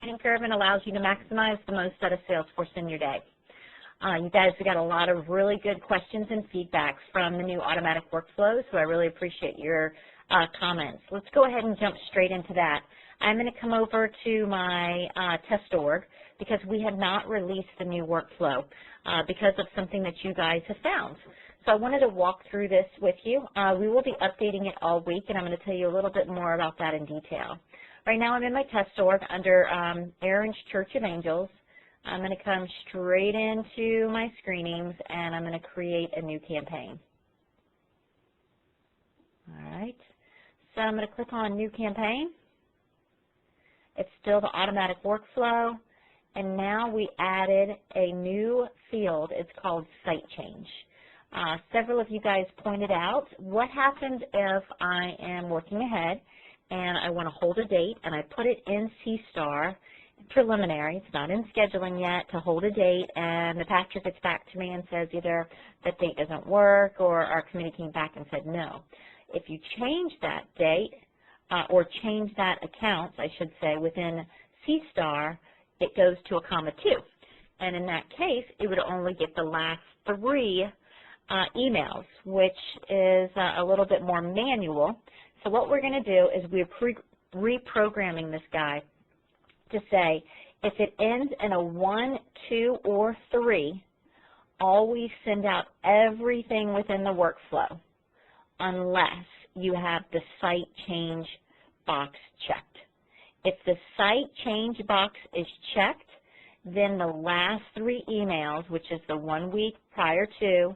learning curve and allows you to maximize the most out of Salesforce in your day. You guys have got a lot of really good questions and feedback from the new automatic workflows, so I really appreciate your comments. Let's go ahead and jump straight into that. I'm going to come over to my test org because we have not released the new workflow because of something that you guys have found. So I wanted to walk through this with you. We will be updating it all week, and I'm going to tell you a little bit more about that in detail. Right now I'm in my test org under Aaron's Church of Angels. I'm going to come straight into my screenings, and I'm going to create a new campaign. All right. So I'm going to click on New Campaign. It's still the automatic workflow, and now we added a new field. It's called Site Change. Several of you guys pointed out, what happens if I am working ahead and I want to hold a date and I put it in C-Star, preliminary, it's not in scheduling yet, to hold a date, and the patcher gets back to me and says either that date doesn't work or our committee came back and said no. If you change that date or change that account, I should say, within C-Star, it goes to a comma 2. And in that case, it would only get the last 3 emails, which is a little bit more manual. So what we're going to do is we're reprogramming this guy to say if it ends in a 1, 2, or 3, always send out everything within the workflow unless you have the site change box checked. If the site change box is checked, then the last 3 emails, which is the 1 week prior to,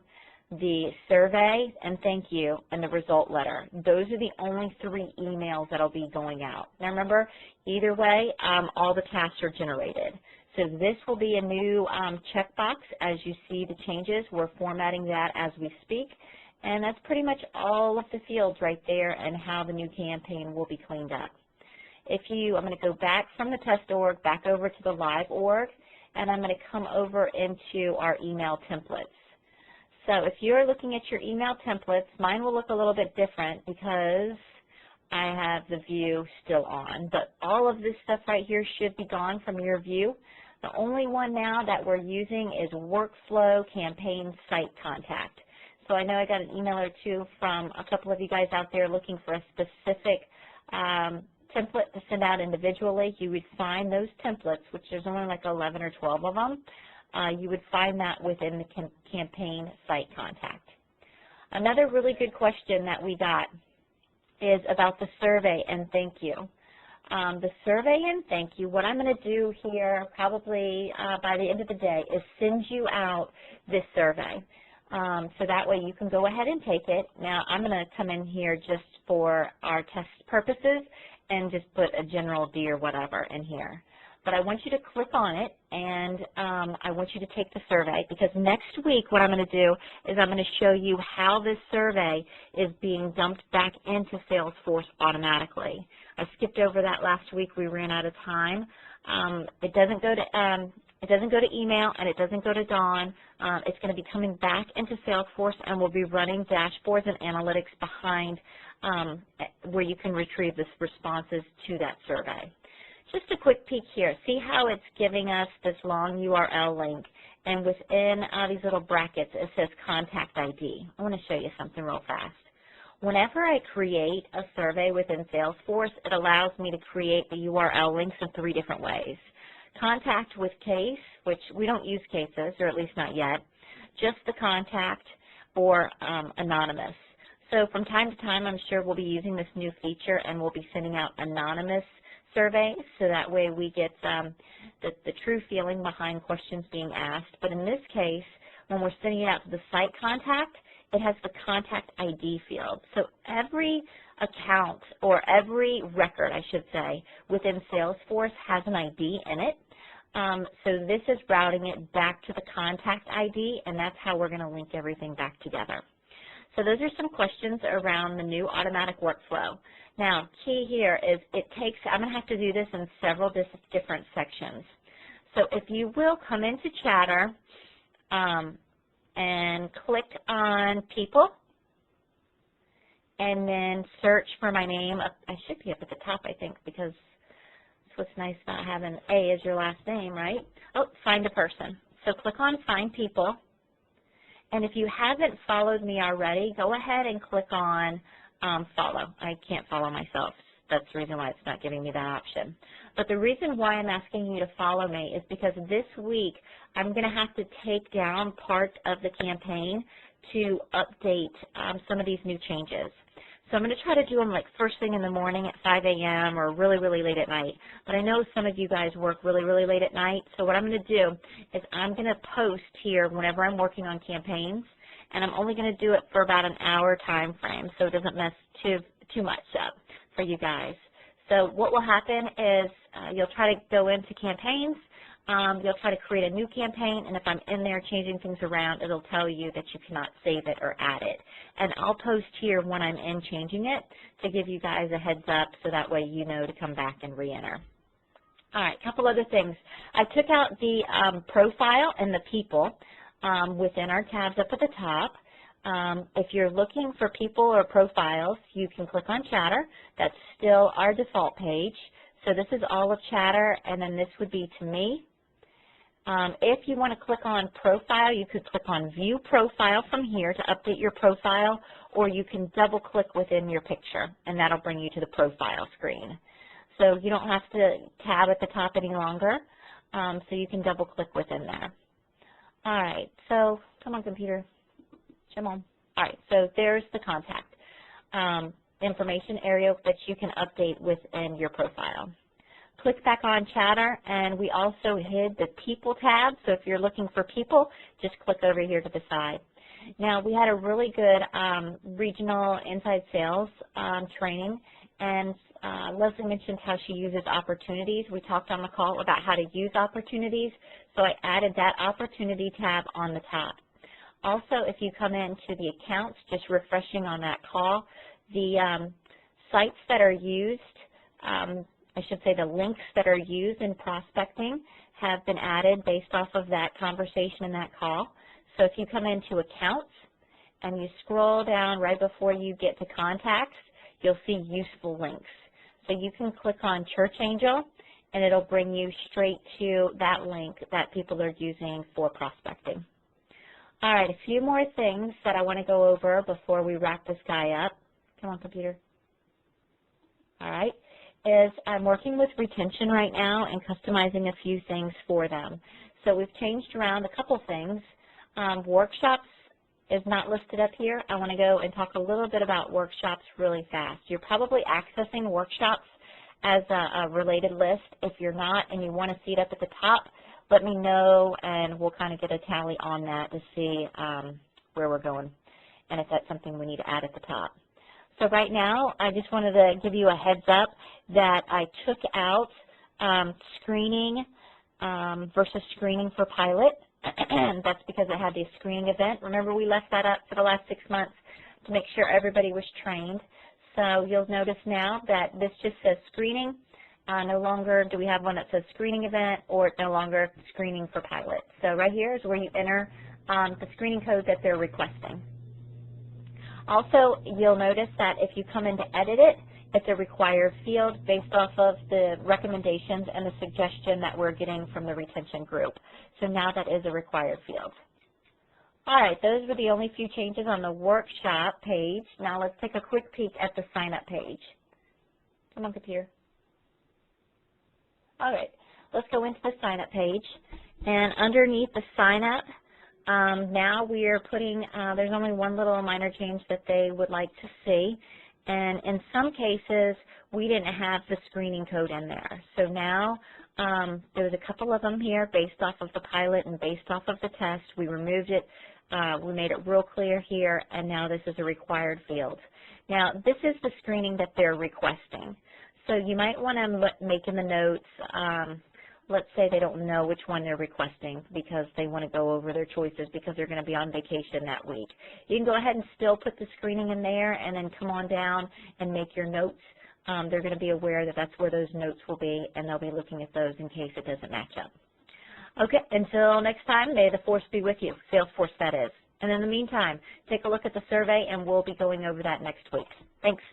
the survey and thank you, and the result letter. Those are the only 3 emails that will be going out. Now remember, either way, all the tasks are generated. So this will be a new checkbox as you see the changes. We're formatting that as we speak. And that's pretty much all of the fields right there and how the new campaign will be cleaned up. I'm going to go back from the test org, back over to the live org, and I'm going to come over into our email templates. So if you're looking at your email templates, mine will look a little bit different because I have the view still on. But all of this stuff right here should be gone from your view. The only one now that we're using is Workflow Campaign Site Contact. So I know I got an email or 2 from a couple of you guys out there looking for a specific template to send out individually. You would find those templates, which there's only like 11 or 12 of them. You would find that within the campaign site contact. Another really good question that we got is about the survey and thank you. The survey and thank you, what I'm going to do here probably by the end of the day is send you out this survey. So that way you can go ahead and take it. Now I'm going to come in here just for our test purposes and just put a general D or whatever in here. But I want you to click on it, and I want you to take the survey, because next week what I'm going to do is I'm going to show you how this survey is being dumped back into Salesforce automatically. I skipped over that last week. We ran out of time. It doesn't go to email, and it doesn't go to Dawn. It's going to be coming back into Salesforce, and we'll be running dashboards and analytics behind where you can retrieve the responses to that survey. Just a quick peek here. See how it's giving us this long URL link, and within these little brackets it says contact ID. I want to show you something real fast. Whenever I create a survey within Salesforce, it allows me to create the URL links in 3 different ways. Contact with case, which we don't use cases, or at least not yet, just the contact, or anonymous. So from time to time I'm sure we'll be using this new feature, and we'll be sending out anonymous surveys, so that way we get the true feeling behind questions being asked. But in this case, when we're sending it out to the site contact, it has the contact ID field. So every account, or every record, I should say, within Salesforce has an ID in it. So this is routing it back to the contact ID, and that's how we're going to link everything back together. So those are some questions around the new automatic workflow. Now, key here is I'm going to have to do this in several different sections. So if you will, come into Chatter and click on People, and then search for my name. I should be up at the top, I think, because that's what's nice about having A as your last name, right? Oh, find a person. So click on Find People. And if you haven't followed me already, go ahead and click on Follow. I can't follow myself. That's the reason why it's not giving me that option. But the reason why I'm asking you to follow me is because this week I'm going to have to take down part of the campaign to update some of these new changes. So I'm going to try to do them like first thing in the morning at 5 a.m. or really, really late at night. But I know some of you guys work really, really late at night. So what I'm going to do is I'm going to post here whenever I'm working on campaigns, and I'm only going to do it for about an hour time frame so it doesn't mess too much up for you guys. So what will happen is you'll try to go into campaigns. You'll try to create a new campaign, and if I'm in there changing things around, it'll tell you that you cannot save it or add it. And I'll post here when I'm in changing it to give you guys a heads up so that way you know to come back and re-enter. All right, a couple other things. I took out the profile and the people within our tabs up at the top. If you're looking for people or profiles, you can click on Chatter. That's still our default page. So this is all of Chatter, and then this would be to me. If you want to click on Profile, you could click on View Profile from here to update your profile, or you can double-click within your picture, and that'll bring you to the profile screen. So you don't have to tab at the top any longer, so you can double-click within there. All right, so come on, computer. Come on. All right, so there's the contact information area that you can update within your profile. Click back on Chatter, and we also hid the People tab, so if you're looking for people, just click over here to the side. Now, we had a really good regional inside sales training, and Leslie mentioned how she uses opportunities. We talked on the call about how to use opportunities, so I added that opportunity tab on the top. Also, if you come into the accounts, just refreshing on that call, the sites that are used, I should say the links that are used in prospecting have been added based off of that conversation and that call. So if you come into accounts and you scroll down right before you get to contacts, you'll see useful links. So you can click on Church Angel, and it'll bring you straight to that link that people are using for prospecting. All right, a few more things that I want to go over before we wrap this guy up. Come on, computer. All right, is I'm working with retention right now and customizing a few things for them. So we've changed around a couple things. Workshops is not listed up here. I want to go and talk a little bit about workshops really fast. You're probably accessing workshops as a related list. If you're not and you want to see it up at the top, let me know, and we'll kind of get a tally on that to see where we're going and if that's something we need to add at the top. So right now, I just wanted to give you a heads up that I took out screening versus screening for pilot. That's because I had the screening event. Remember, we left that up for the last 6 months to make sure everybody was trained. So you'll notice now that this just says screening. No longer do we have one that says screening event, or it's no longer screening for pilot. So right here is where you enter the screening code that they're requesting. Also, you'll notice that if you come in to edit it, it's a required field based off of the recommendations and the suggestion that we're getting from the retention group. So now that is a required field. All right, those were the only few changes on the workshop page. Now let's take a quick peek at the sign-up page. Come on, computer. All right, let's go into the sign-up page. And underneath the sign-up, now we are putting, there's only one little minor change that they would like to see. And in some cases, we didn't have the screening code in there. So now there's a couple of them here based off of the pilot and based off of the test. We removed it. We made it real clear here, and now this is a required field. Now, this is the screening that they're requesting. So you might want to make in the notes, let's say they don't know which one they're requesting because they want to go over their choices because they're going to be on vacation that week. You can go ahead and still put the screening in there and then come on down and make your notes. They're going to be aware that that's where those notes will be, and they'll be looking at those in case it doesn't match up. Okay, until next time, may the force be with you, Salesforce that is. And in the meantime, take a look at the survey, and we'll be going over that next week. Thanks.